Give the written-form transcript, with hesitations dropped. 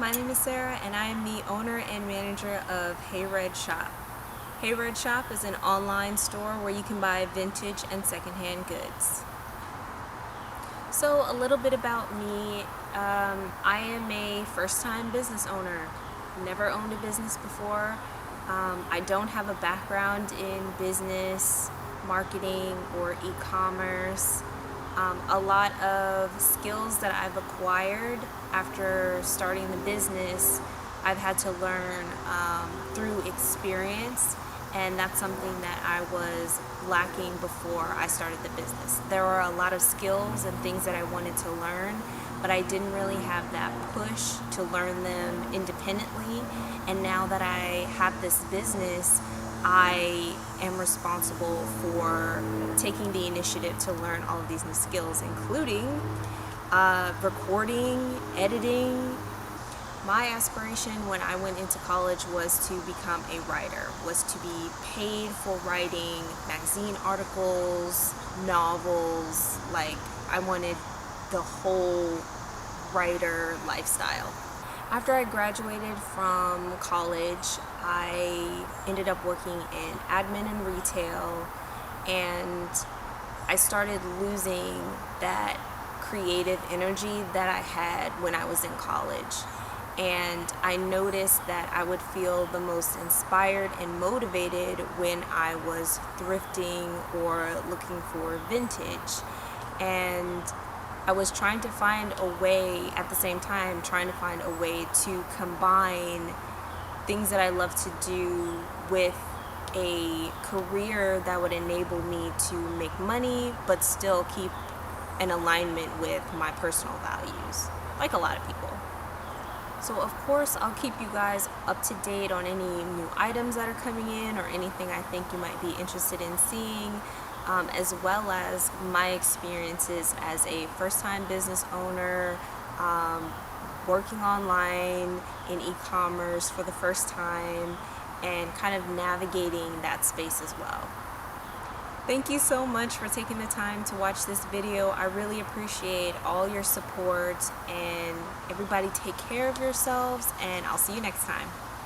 my name is Sarah and I am the owner and manager of Hey Red Shop. Hey Red Shop is an online store where you can buy vintage and secondhand goods. So a little bit about me. I am a first-time business owner. Never owned a business before. I don't have a background in business, marketing, or e-commerce. A lot of skills that I've acquired after starting the business, I've had to learn through experience, and that's something that I was lacking before I started the business. There were a lot of skills and things that I wanted to learn, but I didn't really have that push to learn them independently. And now that I have this business, I am responsible for taking the initiative to learn all of these new skills, including recording, editing. My aspiration when I went into college was to become a writer, was to be paid for writing magazine articles, novels. Like, I wanted the whole writer lifestyle. After I graduated from college, I ended up working in admin and retail, and I started losing that creative energy that I had when I was in college. And I noticed that I would feel the most inspired and motivated when I was thrifting or looking for vintage. And I was trying to find a way, at the same time, trying to find a way to combine things that I love to do with a career that would enable me to make money, but still keep an alignment with my personal values, like a lot of people. So of course, I'll keep you guys up to date on any new items that are coming in or anything I think you might be interested in seeing, as well as my experiences as a first-time business owner, working online in e-commerce for the first time, and kind of navigating that space as well. Thank you so much for taking the time to watch this video. I really appreciate all your support, and everybody take care of yourselves, and I'll see you next time.